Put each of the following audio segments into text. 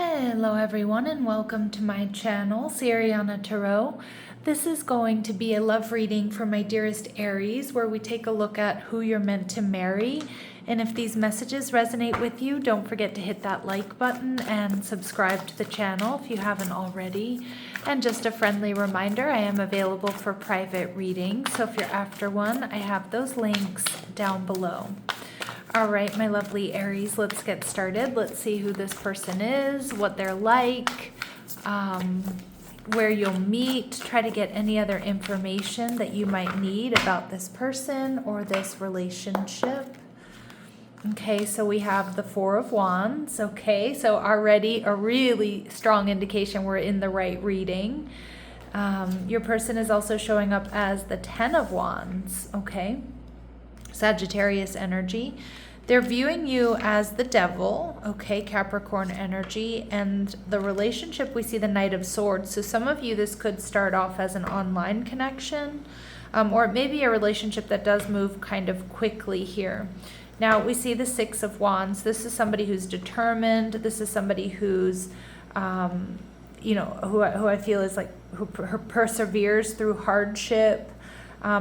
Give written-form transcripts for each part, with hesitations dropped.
Hello everyone and welcome to my channel, Siriana Tarot. This is going to be a love reading for my dearest Aries, where we take a look at who you're meant to marry. And if these messages resonate with you, don't forget to hit that like button and subscribe to the channel if you haven't already. And just a friendly reminder, I am available for private readings, so if you're after one, I have those links down below. All right, my lovely Aries, let's get started. Let's see who this person is, what they're like, where you'll meet. Try to get any other information that you might need about this person or this relationship. Okay, so we have the Four of Wands. Okay, so already a really strong indication we're in the right reading. Your person is also showing up as the Ten of Wands. Okay. Sagittarius energy. They're viewing you as the devil, okay, Capricorn energy, and the relationship, we see the Knight of Swords. So some of you, this could start off as an online connection, or it may be a relationship that does move kind of quickly here. Now, we see the Six of Wands. This is somebody who's determined. This is somebody who's, who I feel is like, who perseveres through hardship.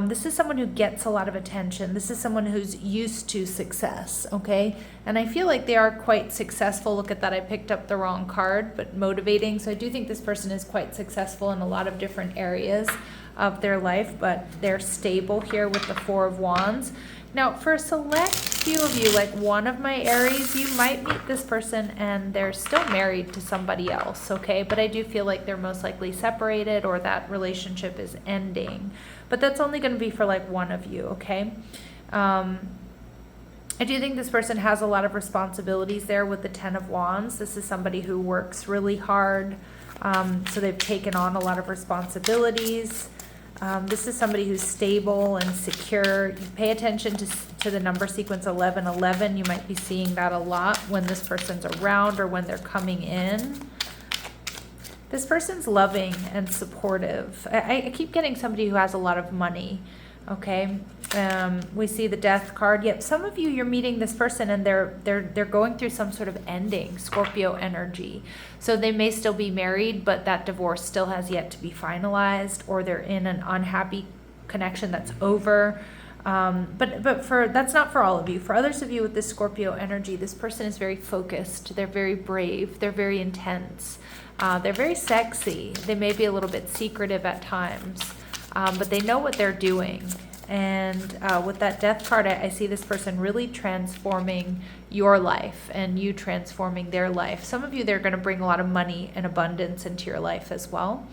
This is someone who gets a lot of attention. This is someone who's used to success, okay? And I feel like they are quite successful. Look at that, I picked up the wrong card, but motivating. So I do think this person is quite successful in a lot of different areas of their life, but they're stable here with the Four of Wands. Now, for a select few of you, like one of my Aries, you might meet this person and they're still married to somebody else, okay? But I do feel like they're most likely separated or that relationship is ending. But that's only going to be for like one of you, okay? I do think this person has a lot of responsibilities there with the Ten of Wands. This is somebody who works really hard, so they've taken on a lot of responsibilities. This is somebody who's stable and secure. You pay attention to the number sequence 1111. You might be seeing that a lot when this person's around or when they're coming in. This person's loving and supportive. I keep getting somebody who has a lot of money, okay? We see the Death card. Yep, some of you, you're meeting this person and they're going through some sort of ending, Scorpio energy. So they may still be married, but that divorce still has yet to be finalized, or they're in an unhappy connection that's over. But that's not for all of you. For others of you with this Scorpio energy, this person is very focused. They're very brave. They're very intense. They're very sexy. They may be a little bit secretive at times, but they know what they're doing. And with that Death card, I see this person really transforming your life and you transforming their life. Some of you, they're going to bring a lot of money and abundance into your life as well.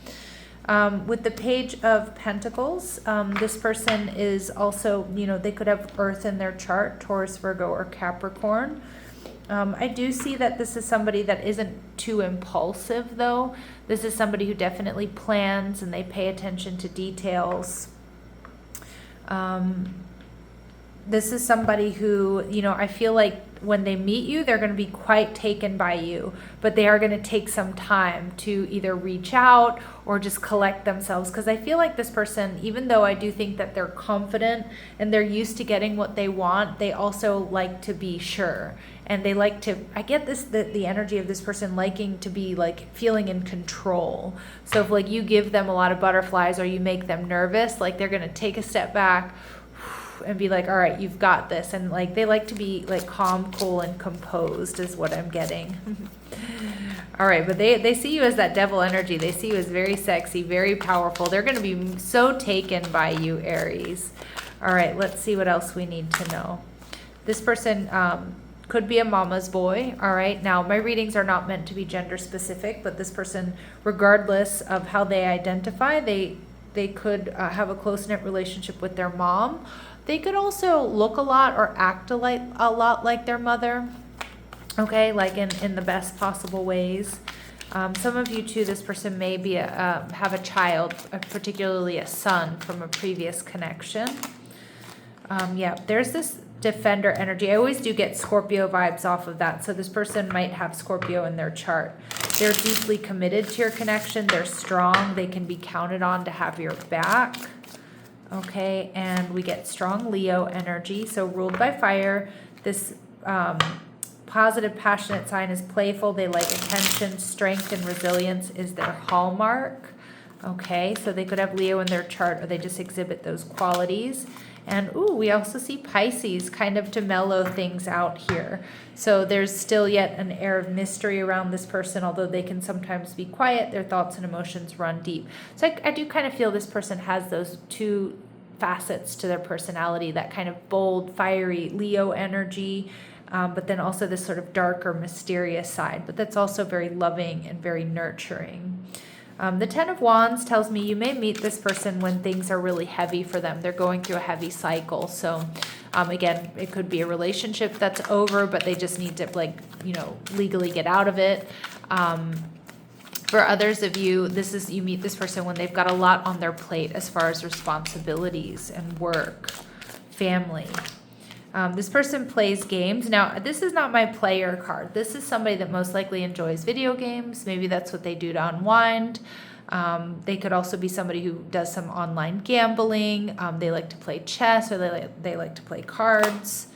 With the Page of Pentacles, this person is also, they could have Earth in their chart, Taurus, Virgo, or Capricorn. I do see that this is somebody that isn't too impulsive, though. This is somebody who definitely plans and they pay attention to details. This is somebody who, I feel like when they meet you, they're going to be quite taken by you, but they are going to take some time to either reach out or just collect themselves. Because I feel like this person, even though I do think that they're confident and they're used to getting what they want, they also like to be sure. And they like to, I get this, the energy of this person liking to be like feeling in control. So if like you give them a lot of butterflies or you make them nervous, like they're going to take a step back and be like, all right, you've got this. And like, they like to be like calm, cool, and composed is what I'm getting. All right, but they see you as that devil energy. They see you as very sexy, very powerful. They're going to be so taken by you, Aries. All right, let's see what else we need to know. This person could be a mama's boy. All right, now my readings are not meant to be gender specific, but this person, regardless of how they identify, they could have a close-knit relationship with their mom. They could also look a lot or act a lot like their mother, okay, like in the best possible ways. Some of you too, this person may be have a child, particularly a son from a previous connection. Yeah, there's this Defender energy. I always do get Scorpio vibes off of that. So this person might have Scorpio in their chart. They're deeply committed to your connection. They're strong. They can be counted on to have your back. Okay, and we get strong Leo energy. So ruled by fire. This positive, passionate sign is playful. They like attention. Strength and resilience is their hallmark. Okay, so they could have Leo in their chart, or they just exhibit those qualities. And ooh, we also see Pisces, kind of to mellow things out here. So there's still yet an air of mystery around this person, although they can sometimes be quiet. Their thoughts and emotions run deep. So I do kind of feel this person has those two facets to their personality, that kind of bold, fiery Leo energy, but then also this sort of darker, mysterious side. But that's also very loving and very nurturing. The Ten of Wands tells me you may meet this person when things are really heavy for them. They're going through a heavy cycle. So again, it could be a relationship that's over, but they just need to, like, you know, legally get out of it. For others of you, you meet this person when they've got a lot on their plate as far as responsibilities and work, family. This person plays games. Now, this is not my player card. This is somebody that most likely enjoys video games. Maybe that's what they do to unwind. They could also be somebody who does some online gambling. They like to play chess, or they like to play cards.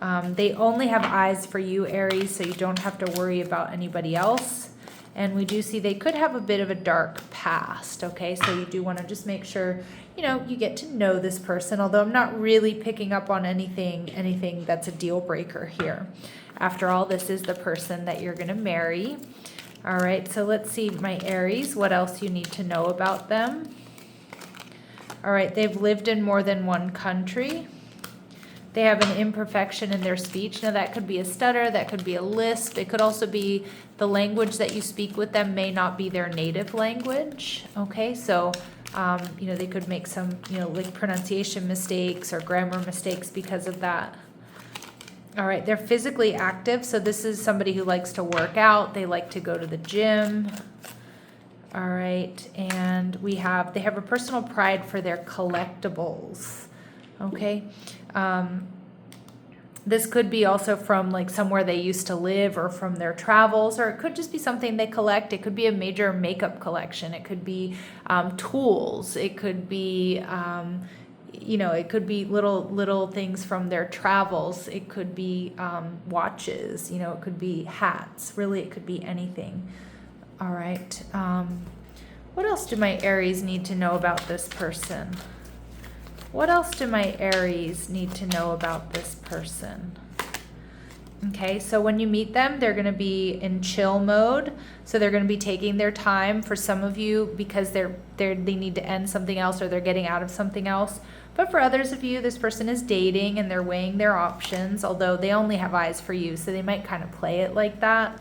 They only have eyes for you, Aries, so you don't have to worry about anybody else. And we do see they could have a bit of a dark past, okay? So you do want to just make sure, you know, you get to know this person, although I'm not really picking up on anything that's a deal breaker here. After all, this is the person that you're going to marry. All right, so let's see, my Aries, what else you need to know about them. All right, they've lived in more than one country. They have an imperfection in their speech. Now, that could be a stutter, that could be a lisp. It could also be the language that you speak with them may not be their native language. Okay, so, you know, they could make some, you know, like pronunciation mistakes or grammar mistakes because of that. All right, they're physically active. So this is somebody who likes to work out. They like to go to the gym. All right, and they have a personal pride for their collectibles. Okay. This could be also from like somewhere they used to live, or from their travels, or it could just be something they collect. It could be a major makeup collection. It could be tools. It could be, you know, it could be little things from their travels. It could be watches, you know, it could be hats. Really, it could be anything. All right. What else do my Aries need to know about this person? What else do my Aries need to know about this person? Okay, so when you meet them, they're going to be in chill mode. So they're going to be taking their time. For some of you, because they need to end something else, or they're getting out of something else. But for others of you, this person is dating and they're weighing their options, although they only have eyes for you, so they might kind of play it like that.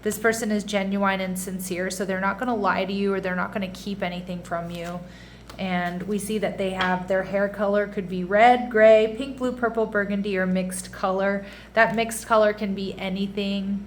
This person is genuine and sincere, so they're not going to lie to you, or they're not going to keep anything from you. And we see that they have their hair color could be red, gray, pink, blue, purple, burgundy, or mixed color. That mixed color can be anything.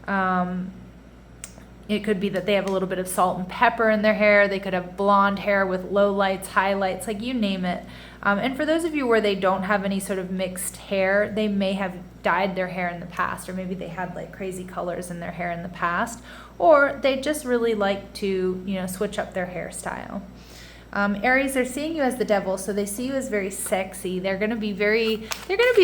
It could be that they have a little bit of salt and pepper in their hair. They could have blonde hair with low lights, highlights, like you name it. And for those of you where they don't have any sort of mixed hair, they may have dyed their hair in the past, or maybe they had like crazy colors in their hair in the past, or they just really like to, you know, switch up their hairstyle. Aries, they're seeing you as the devil, so they see you as very sexy. They're going to be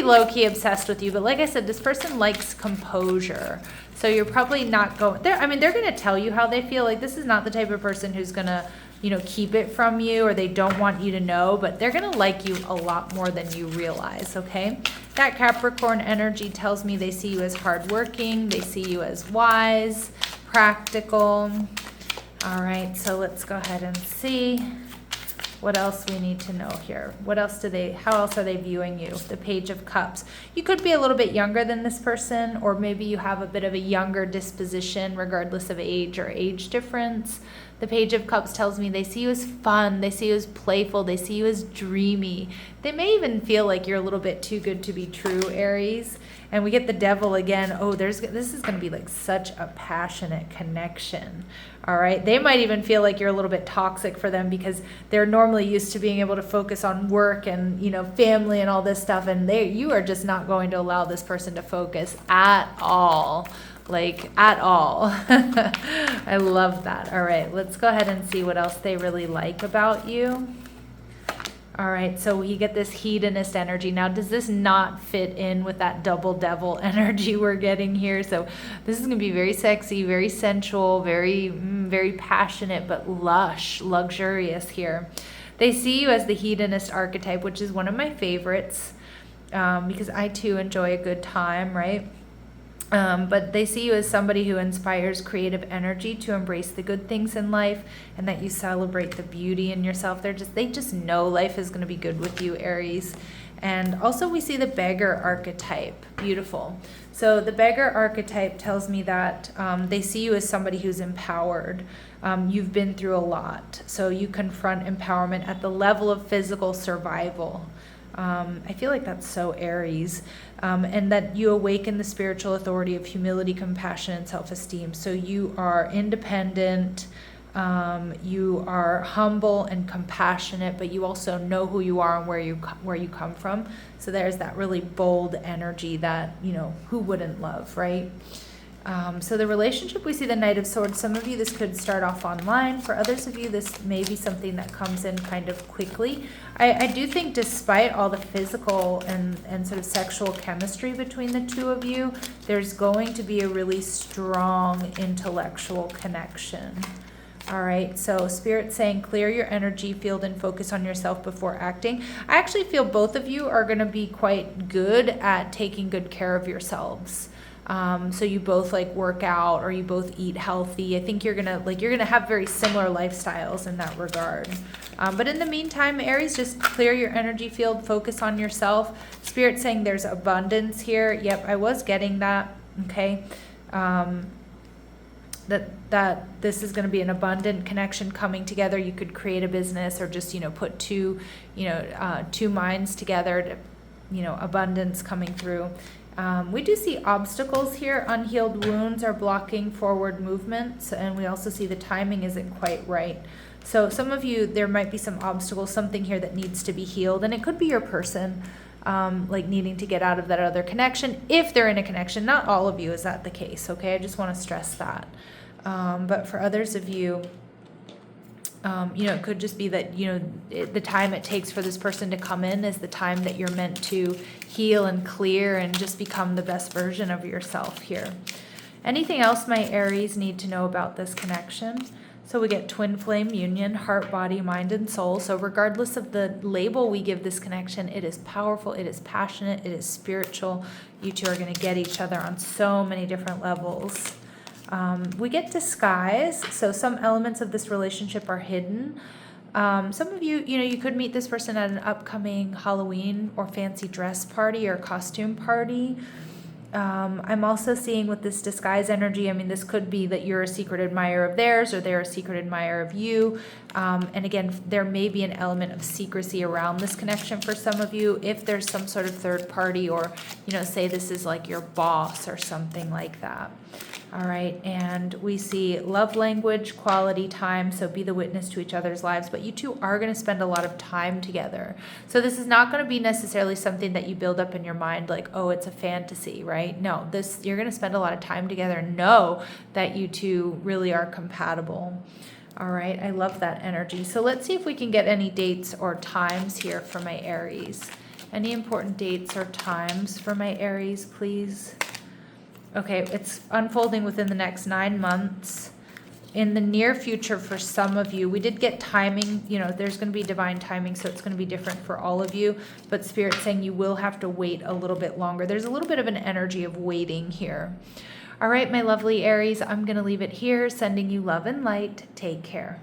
low-key obsessed with you. But like I said, this person likes composure. So you're probably not going there. I mean, they're going to tell you how they feel. Like, this is not the type of person who's going to, you know, keep it from you, or they don't want you to know, but they're going to like you a lot more than you realize, okay? That Capricorn energy tells me they see you as hardworking. They see you as wise, practical. All right, so let's go ahead and see what else we need to know here. How else are they viewing you? The Page of Cups. You could be a little bit younger than this person, or maybe you have a bit of a younger disposition regardless of age or age difference. The Page of Cups tells me they see you as fun, they see you as playful, they see you as dreamy. They may even feel like you're a little bit too good to be true, Aries. And we get the Devil again. Oh, this is going to be like such a passionate connection. All right. They might even feel like you're a little bit toxic for them, because they're normally used to being able to focus on work and, you know, family and all this stuff. And you are just not going to allow this person to focus at all. Like, at all. I love that. All right. Let's go ahead and see what else they really like about you. All right, so we get this hedonist energy. Now, does this not fit in with that double devil energy we're getting here? So this is going to be very sexy, very sensual, very passionate, but lush, luxurious here. They see you as the hedonist archetype, which is one of my favorites, because I too enjoy a good time, right? But they see you as somebody who inspires creative energy to embrace the good things in life, and that you celebrate the beauty in yourself. They just know life is going to be good with you, Aries. And also we see the beggar archetype. Beautiful. So the beggar archetype tells me that they see you as somebody who's empowered. You've been through a lot, so you confront empowerment at the level of physical survival. I feel like that's so Aries. And that you awaken the spiritual authority of humility, compassion, and self-esteem. So you are independent, you are humble and compassionate, but you also know who you are and where you come from. So there's that really bold energy that, who wouldn't love, right? So the relationship, we see the Knight of Swords. Some of you, this could start off online. For others of you, this may be something that comes in kind of quickly. I do think despite all the physical and sort of sexual chemistry between the two of you, there's going to be a really strong intellectual connection. All right, so Spirit's saying clear your energy field and focus on yourself before acting. I actually feel both of you are going to be quite good at taking good care of yourselves. So you both work out, or you both eat healthy. I think you're gonna have very similar lifestyles in that regard. But in the meantime, Aries, just clear your energy field, focus on yourself. Spirit saying there's abundance here. Yep, I was getting that. Okay. That this is going to be an abundant connection coming together. You could create a business, or just put two minds together to abundance coming through. We do see obstacles here. Unhealed wounds are blocking forward movements, and we also see the timing isn't quite right. So some of you, there might be some obstacles, something here that needs to be healed, and it could be your person needing to get out of that other connection, if they're in a connection. Not all of you is that the case, okay? I just want to stress that. But for others of you, it could just be that, the time it takes for this person to come in is the time that you're meant to heal and clear and just become the best version of yourself here. Anything else my Aries need to know about this connection? So we get twin flame union, heart, body, mind, and soul. So regardless of the label we give this connection, it is powerful, it is passionate, it is spiritual. You two are going to get each other on so many different levels. We get disguise, so some elements of this relationship are hidden. Some of you, you could meet this person at an upcoming Halloween or fancy dress party or costume party. I'm also seeing with this disguise energy, this could be that you're a secret admirer of theirs, or they're a secret admirer of you. And again, there may be an element of secrecy around this connection for some of you, if there's some sort of third party, or, say this is like your boss or something like that. All right, and we see love language, quality time, so be the witness to each other's lives, but you two are going to spend a lot of time together. So this is not going to be necessarily something that you build up in your mind like, oh, it's a fantasy, right? No, you're going to spend a lot of time together and know that you two really are compatible. All right, I love that energy. So let's see if we can get any dates or times here for my Aries. Any important dates or times for my Aries, please? Okay, it's unfolding within the next 9 months. In the near future for some of you, we did get timing, there's going to be divine timing, so it's going to be different for all of you, but Spirit's saying you will have to wait a little bit longer. There's a little bit of an energy of waiting here. All right, my lovely Aries, I'm going to leave it here, sending you love and light. Take care.